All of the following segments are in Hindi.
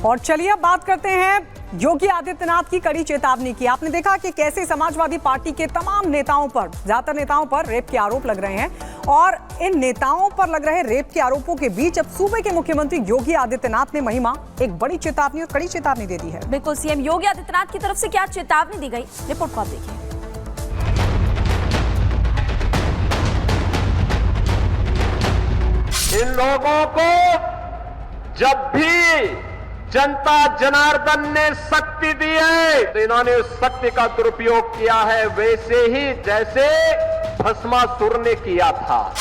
और चलिए अब बात करते हैं योगी आदित्यनाथ की कड़ी चेतावनी की। आपने देखा कि कैसे समाजवादी पार्टी के तमाम नेताओं पर, ज्यादातर नेताओं पर रेप के आरोप लग रहे हैं और इन नेताओं पर लग रहे रेप के आरोपों के बीच अब सूबे के मुख्यमंत्री योगी आदित्यनाथ ने महिमा एक बड़ी चेतावनी और कड़ी चेतावनी दे दी है। बिल्कुल, सीएम योगी आदित्यनाथ की तरफ से क्या चेतावनी दी गई, रिपोर्ट को आप देखिए। इन लोगों को जब भी जनता जनार्दन ने शक्ति दी है तो इन्होंने उस शक्ति का दुरुपयोग किया है, वैसे ही जैसे भस्मासुर ने किया था।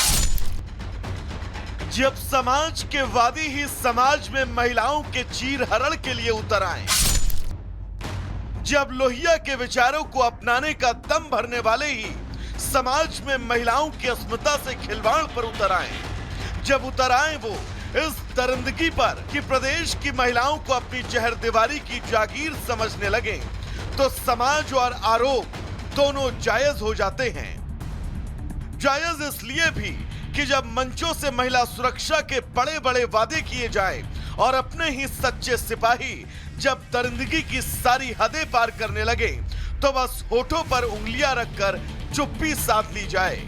जब समाज के वादी ही समाज में महिलाओं के चीर हरण के लिए उतर आए, जब लोहिया के विचारों को अपनाने का दम भरने वाले ही समाज में महिलाओं की अस्मिता से खिलवाड़ पर उतर आए, जब उतर आए वो इस दरिंदगी पर कि प्रदेश की महिलाओं को अपनी चहरदीवारी की जागीर समझने लगे, तो समाज और आरोप दोनों जायज हो जाते हैं। जायज इसलिए भी कि जब मंचों से महिला सुरक्षा के बड़े बड़े वादे किए जाए और अपने ही सच्चे सिपाही जब दरिंदगी की सारी हदें पार करने लगे, तो बस होठों पर उंगलियां रखकर चुप्पी साध ली जाए।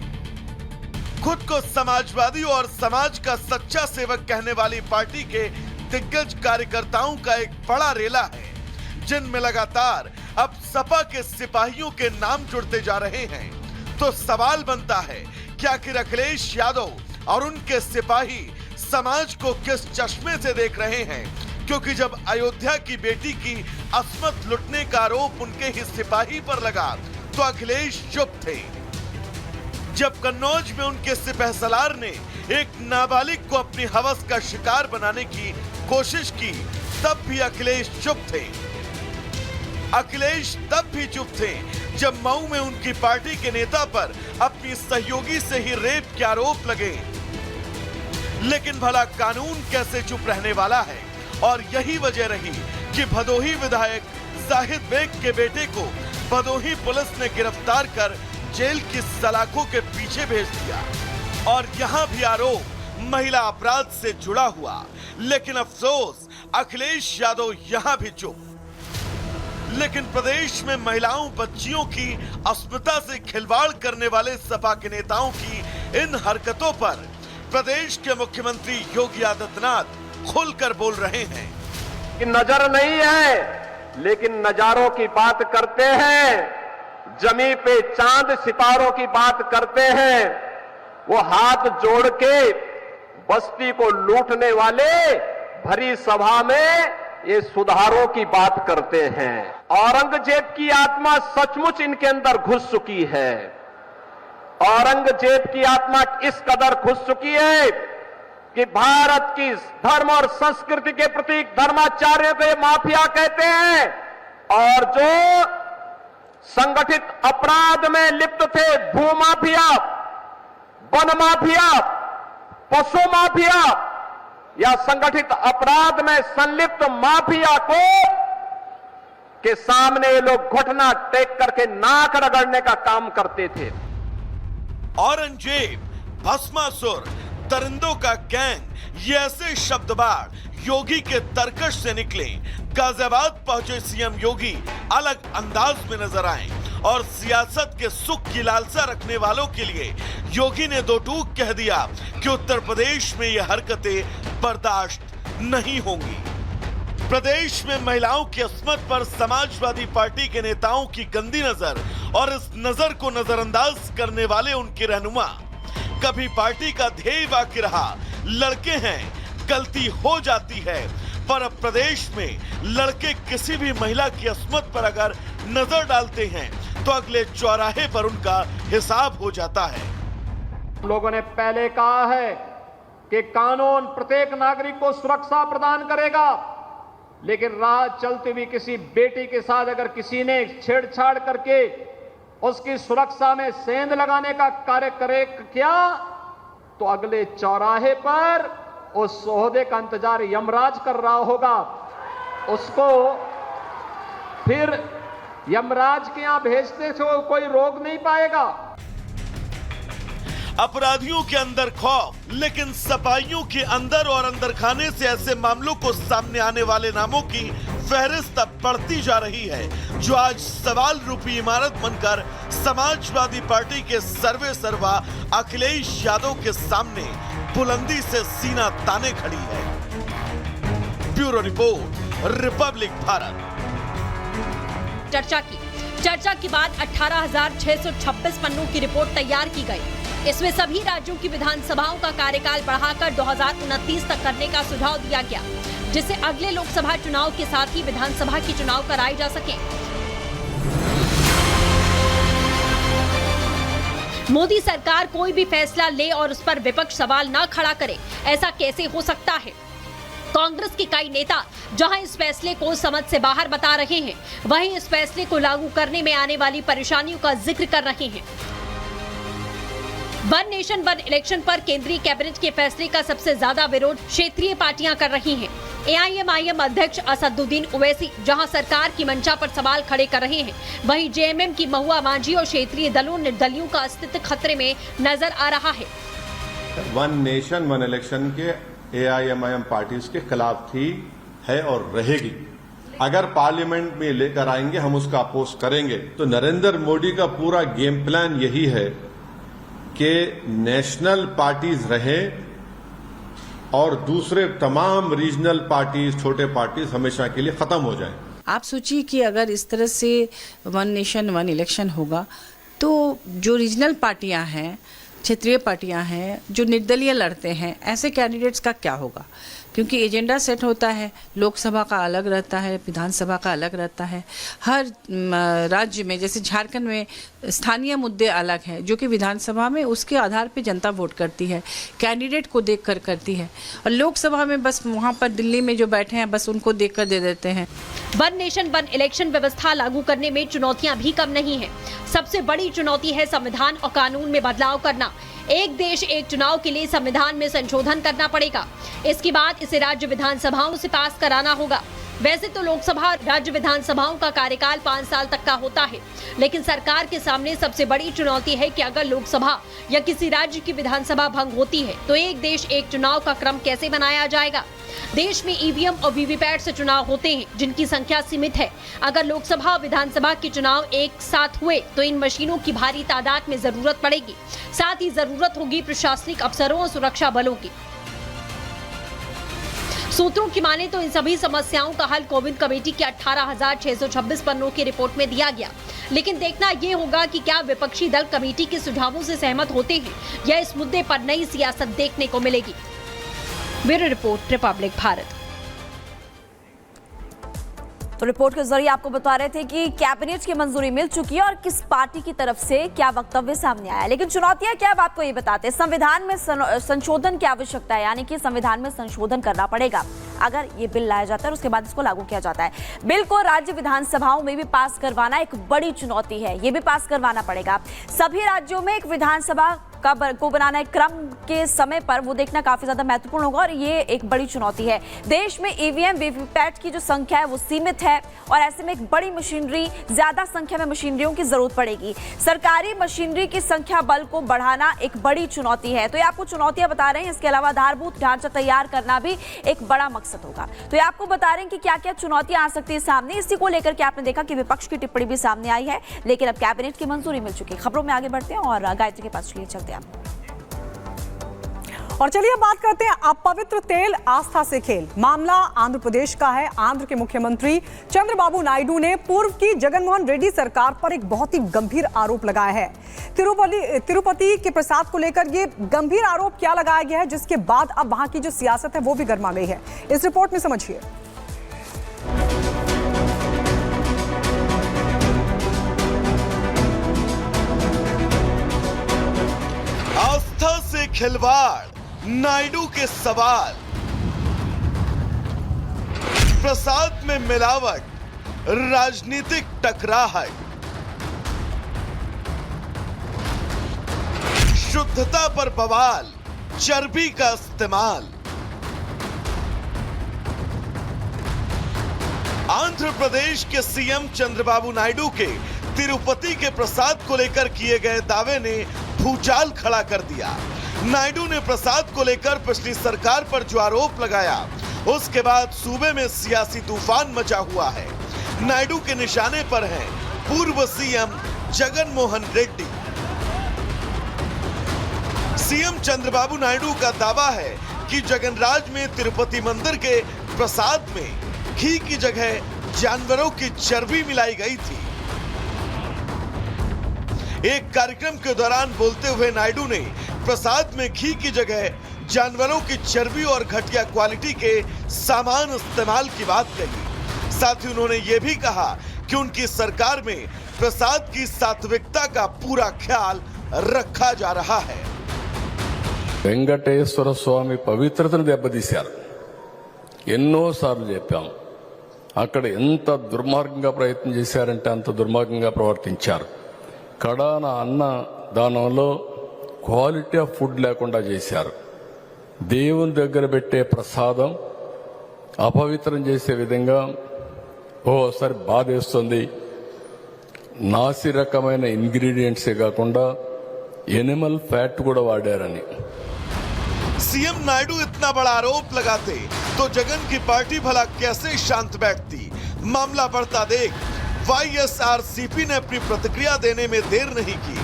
खुद को समाजवादी और समाज का सच्चा सेवक कहने वाली पार्टी के दिग्गज कार्यकर्ताओं का एक बड़ा रेला है, जिनमें लगातार अब सपा के सिपाहियों के नाम जुड़ते जा रहे हैं। तो सवाल बनता है कि आखिर अखिलेश यादव और उनके सिपाही समाज को किस चश्मे से देख रहे हैं, क्योंकि जब अयोध्या की बेटी की अस्मत लुटने का आरोप उनके ही सिपाही पर लगा तो अखिलेश चुप थे। जब कन्नौज में उनके सिपहसालार ने एक नाबालिग को अपनी हवस का शिकार बनाने की कोशिश की, तब भी अखिलेश चुप थे। अखिलेश तब भी चुप थे जब मऊ में उनकी पार्टी के नेता पर अपनी सहयोगी से ही रेप के आरोप लगे। लेकिन भला कानून कैसे चुप रहने वाला है, और यही वजह रही कि भदोही विधायक जाहिद बेग के बेटे को भदोही पुलिस ने गिरफ्तार कर जेल की सलाखों के पीछे भेज दिया। और यहाँ भी आरोप महिला अपराध से जुड़ा हुआ, लेकिन अफसोस अखिलेश यादव यहाँ भी चुप। लेकिन प्रदेश में महिलाओं बच्चियों की अस्मिता से खिलवाड़ करने वाले सपा के नेताओं की इन हरकतों पर प्रदेश के मुख्यमंत्री योगी आदित्यनाथ खुलकर बोल रहे हैं कि नजर नहीं है, लेकिन नजारों की बात करते हैं, जमी पे चांद सितारों की बात करते हैं। वो हाथ जोड़ के बस्ती को लूटने वाले भरी सभा में ये सुधारों की बात करते हैं। औरंगजेब की आत्मा सचमुच इनके अंदर घुस चुकी है। औरंगजेब की आत्मा इस कदर घुस चुकी है कि भारत की धर्म और संस्कृति के प्रतीक धर्माचार्य को ये माफिया कहते हैं, और जो संगठित अपराध में लिप्त थे, भूमाफिया, वन माफिया, पशु माफिया या संगठित अपराध में संलिप्त माफिया को के सामने ये लोग घुटना टेक करके नाक रगड़ने का काम करते थे। औरंगजेब, भस्मासुर, दरिंदों का गैंग, ये ऐसे शब्दबाड़ योगी के तरकश से निकले। गाजियाबाद पहुंचे सीएम योगी अलग अंदाज में नजर आए और सियासत के सुख की लालसा रखने वालों के लिए योगी ने दो टूक कह दिया कि उत्तर प्रदेश में ये हरकतें बर्दाश्त नहीं होंगी। प्रदेश में महिलाओं की अस्मत पर समाजवादी पार्टी के नेताओं की गंदी नजर और इस नजर को नजरअंदाज करने वाले उनके रहनुमा, कभी पार्टी का ध्येय वाक्य रहा, लड़के हैं, गलती हो जाती है, पर अब प्रदेश में लड़के किसी भी महिला की अस्मत पर अगर नजर डालते हैं तो अगले चौराहे पर उनका हिसाब हो जाता है। लोगों ने पहले कहा है कि कानून प्रत्येक नागरिक को सुरक्षा प्रदान करेगा, लेकिन राह चलती हुई किसी बेटी के साथ अगर किसी ने छेड़छाड़ करके उसकी सुरक्षा में सेंध लगाने का कार्य करे क्या, तो अगले चौराहे पर उस ओहदे का इंतजार यमराज कर रहा होगा। उसको फिर यमराज के यहां भेजते से कोई रोक नहीं पाएगा। अपराधियों के अंदर खौफ, लेकिन सपाइयों के अंदर और अंदर खाने से ऐसे मामलों को सामने आने वाले नामों की फहरिस्त अब बढ़ती जा रही है, जो आज सवाल रूपी इमारत बनकर समाजवादी पार्टी के सर्वे सर्वा अखिलेश यादव के सामने बुलंदी से सीना ताने खड़ी है। Bureau report, Republic Bharat. चर्चा के बाद 18,626 पन्नों की रिपोर्ट तैयार की गई। इसमें सभी राज्यों की विधानसभाओं का कार्यकाल बढ़ाकर 2029 तक करने का सुझाव दिया गया, जिससे अगले लोकसभा चुनाव के साथ ही विधानसभा के चुनाव कराए जा सकें। मोदी सरकार कोई भी फैसला ले और उस पर विपक्ष सवाल न खड़ा करे, ऐसा कैसे हो सकता है? कांग्रेस के कई नेता जहां इस फैसले को समझ से बाहर बता रहे हैं, वहीं इस फैसले को लागू करने में आने वाली परेशानियों का जिक्र कर रहे हैं। वन नेशन वन इलेक्शन पर केंद्रीय कैबिनेट के फैसले का सबसे ज्यादा विरोध क्षेत्रीय पार्टियां कर रही हैं। AIMIM अध्यक्ष असदुद्दीन ओवैसी जहां सरकार की मंशा पर सवाल खड़े कर रहे हैं, वहीं JMM की महुआ मांझी और क्षेत्रीय दलों निर्दलियों का अस्तित्व खतरे में नजर आ रहा है। वन नेशन वन इलेक्शन के AIMIM पार्टीज के खिलाफ थी, है और रहेगी। अगर पार्लियामेंट में लेकर आएंगे हम उसका अपोज करेंगे। तो नरेंद्र मोदी का पूरा गेम प्लान यही है कि नेशनल पार्टीज रहे और दूसरे तमाम रीजनल पार्टीज, छोटे पार्टीज हमेशा के लिए खत्म हो जाएं। आप सोचिए कि अगर इस तरह से वन नेशन वन इलेक्शन होगा तो जो रीजनल पार्टियां हैं, क्षेत्रीय पार्टियां हैं, जो निर्दलीय लड़ते हैं, ऐसे कैंडिडेट्स का क्या होगा? क्योंकि एजेंडा सेट होता है, लोकसभा का अलग रहता है, विधानसभा का अलग रहता है। हर राज्य में, जैसे झारखंड में स्थानीय मुद्दे अलग हैं, जो कि विधानसभा में उसके आधार पर जनता वोट करती है, कैंडिडेट को देखकर करती है, और लोकसभा में बस वहाँ पर दिल्ली में जो बैठे हैं बस उनको देखकर दे देते हैं। वन नेशन वन इलेक्शन व्यवस्था लागू करने में चुनौतियां भी कम नहीं है। सबसे बड़ी चुनौती है संविधान और कानून में बदलाव करना। एक देश एक चुनाव के लिए संविधान में संशोधन करना पड़ेगा। इसके बाद इसे राज्य विधानसभाओं से पास कराना होगा। वैसे तो लोकसभा राज्य विधानसभाओं का कार्यकाल 5 साल तक का होता है, लेकिन सरकार के सामने सबसे बड़ी चुनौती है कि अगर लोकसभा या किसी राज्य की विधानसभा भंग होती है तो एक देश एक चुनाव का क्रम कैसे बनाया जाएगा? देश में EVM और VVPAT से चुनाव होते हैं, जिनकी संख्या सीमित है। अगर लोकसभा और विधानसभा के चुनाव एक साथ हुए तो इन मशीनों की भारी तादाद में जरूरत पड़ेगी। साथ ही जरूरत होगी प्रशासनिक अफसरों और सुरक्षा बलों की। सूत्रों की माने तो इन सभी समस्याओं का हल कोविंद कमेटी के 18,626 पन्नों की रिपोर्ट में दिया गया। लेकिन देखना ये होगा कि क्या विपक्षी दल कमेटी के सुझावों से सहमत होते हैं या इस मुद्दे पर नई सियासत देखने को मिलेगी। Bureau report, Republic Bharat. तो रिपोर्ट के जरिए आपको बता रहे थे कि कैबिनेट की मंजूरी मिल चुकी है और किस पार्टी की तरफ से क्या वक्तव्य सामने आया। लेकिन चुनौतियां क्या है, आपको ये बताते हैं। संविधान में संशोधन की आवश्यकता है, यानी कि संविधान में संशोधन करना पड़ेगा अगर ये बिल लाया जाता है और उसके बाद इसको लागू किया जाता है। बिल को राज्य विधानसभाओं में भी पास करवाना एक बड़ी चुनौती है, ये भी पास करवाना पड़ेगा। सभी राज्यों में एक विधानसभा को बनाना एक क्रम के समय पर वो देखना काफी ज्यादा महत्वपूर्ण होगा और ये एक बड़ी चुनौती है। देश में EVM VVPAT की जो संख्या है वो सीमित है और ऐसे में एक बड़ी मशीनरी, ज्यादा संख्या में मशीनरियों की जरूरत पड़ेगी। सरकारी मशीनरी की संख्या बल को बढ़ाना एक बड़ी चुनौती है। तो ये आपको चुनौतियां बता रहे हैं। इसके अलावा आधारभूत ढांचा तैयार करना भी एक बड़ा मकसद होगा। तो ये आपको बता रहे हैं कि क्या क्या चुनौतियां आ सकती है सामने। इसी को लेकर के आपने देखा कि विपक्ष की टिप्पणी भी सामने आई है, लेकिन अब कैबिनेट की मंजूरी मिल चुकी है। खबरों में आगे बढ़ते हैं और गायत्री के पास चलिए चलते हैं। और चलिए अब बात करते हैं अपवित्र तेल आस्था से खेल। मामला आंध्र प्रदेश का है। आंध्र के मुख्यमंत्री चंद्रबाबू नायडू ने पूर्व की जगनमोहन रेड्डी सरकार पर एक बहुत ही गंभीर आरोप लगाया है। तिरुपति के प्रसाद को लेकर ये गंभीर आरोप क्या लगाया गया है, जिसके बाद अब वहां की जो सियासत है वो भी गर्मा गई है। इस रिपोर्ट में समझिए। आस्था से खिलवाड़, नायडू के सवाल, प्रसाद में मिलावट, राजनीतिक टकराहट, शुद्धता पर बवाल, चर्बी का इस्तेमाल। आंध्र प्रदेश के CM चंद्रबाबू नायडू के तिरुपति के प्रसाद को लेकर किए गए दावे ने भूचाल खड़ा कर दिया। नायडू ने प्रसाद को लेकर पिछली सरकार पर जो आरोप लगाया, उसके बाद सूबे में सियासी तूफान मचा हुआ है। नायडू के निशाने पर हैं पूर्व सीएम जगन मोहन रेड्डी। सीएम चंद्रबाबू नायडू का दावा है कि जगनराज में तिरुपति मंदिर के प्रसाद में घी की जगह जानवरों की चर्बी मिलाई गई थी। एक कार्यक्रम के दौरान बोलते हुए नायडू ने प्रसाद में घी की जगह जानवरों की चर्बी और घटिया क्वालिटी के सामान इस्तेमाल की बात कही। साथ ही उन्होंने ये भी कहा कि उनकी सरकार में प्रसाद की सात्विकता का पूरा ख्याल रखा जा रहा है। వెంకటేశ్వర స్వామి పవిత్రతను దెబ్బతీశారు. ఎన్నోసార్లు చెప్పాం, అక్కడ ఎంత దుర్మార్గంగా ప్రయత్నం చేశారంటే అంత దుర్మార్గంగా ప్రవర్తించారు. కడాన అన్న దానంలో క్వాలిటీ ఆఫ్ ఫుడ్ లేకుండా చేశారు. దేవుని దగ్గర పెట్టే ప్రసాదం అపవిత్రం చేసే విధంగా ఓసారి బాధేస్తుంది. నాసి రకమైన ఇంగ్రీడియంట్సే కాకుండా ఎనిమల్ ఫ్యాట్ కూడా వాడారని। सीएम नायडू इतना बड़ा आरोप लगाते तो जगन की पार्टी भला कैसे शांत बैठती। मामला बढ़ता देख वाईएसआरसीपी ने अपनी प्रतिक्रिया देने में देर नहीं की।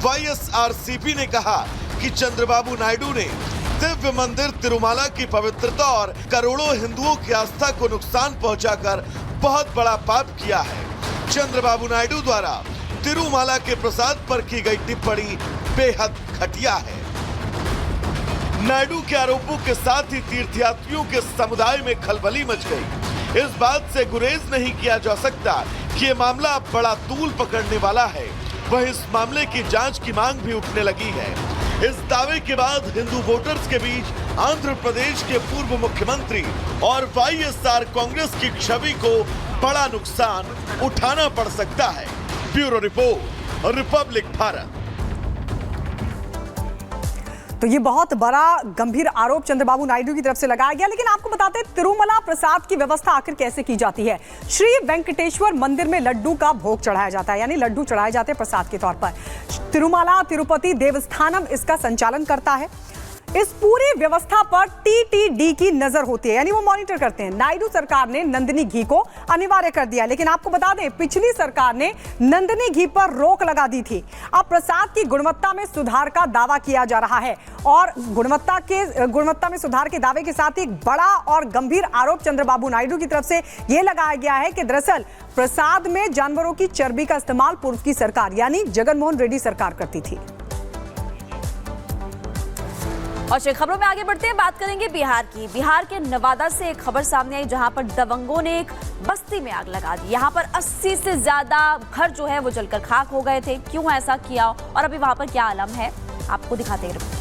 वाईएसआरसीपी ने कहा कि चंद्रबाबू नायडू ने दिव्य मंदिर तिरुमाला की पवित्रता और करोड़ों हिंदुओं की आस्था को नुकसान पहुंचाकर बहुत बड़ा पाप किया है। चंद्रबाबू नायडू द्वारा तिरुमाला के प्रसाद पर की गई टिप्पणी बेहद घटिया है। नायडू के आरोपों के साथ ही तीर्थयात्रियों के समुदाय में खलबली मच गई। इस बात से गुरेज नहीं किया जा सकता कि ये मामला अब बड़ा तूल पकड़ने वाला है। वहीं इस मामले की जांच की मांग भी उठने लगी है। इस दावे के बाद हिंदू वोटर्स के बीच आंध्र प्रदेश के पूर्व मुख्यमंत्री और वाईएसआर कांग्रेस की छवि को बड़ा नुकसान उठाना पड़ सकता है। Bureau report, Republic Bharat. तो ये बहुत बड़ा गंभीर आरोप चंद्रबाबू नायडू की तरफ से लगाया गया। लेकिन आपको बताते हैं तिरुमला प्रसाद की व्यवस्था आखिर कैसे की जाती है। श्री वेंकटेश्वर मंदिर में लड्डू का भोग चढ़ाया जाता है, यानी लड्डू चढ़ाए जाते हैं प्रसाद के तौर पर। तिरुमला तिरुपति देवस्थानम इसका संचालन करता है। इस पूरी व्यवस्था पर टीटीडी की नजर होती है, यानी वो मॉनिटर करते हैं। नायडू सरकार ने नंदिनी घी को अनिवार्य कर दिया, लेकिन आपको बता दें पिछली सरकार ने नंदिनी घी पर रोक लगा दी थी। अब प्रसाद की गुणवत्ता में सुधार का दावा किया जा रहा है और गुणवत्ता में सुधार के दावे के साथ एक बड़ा और गंभीर आरोप चंद्रबाबू नायडू की तरफ से यह लगाया गया है कि दरअसल प्रसाद में जानवरों की चर्बी का इस्तेमाल पूर्व की सरकार यानी जगनमोहन रेड्डी सरकार करती थी। और खबरों में आगे बढ़ते हैं, बात करेंगे बिहार की। बिहार के नवादा से एक खबर सामने आई जहां पर दबंगों ने एक बस्ती में आग लगा दी। यहां पर 80 से ज्यादा घर जो है वो जलकर खाक हो गए थे। क्यों ऐसा किया और अभी वहां पर क्या आलम है, आपको दिखाते हैं।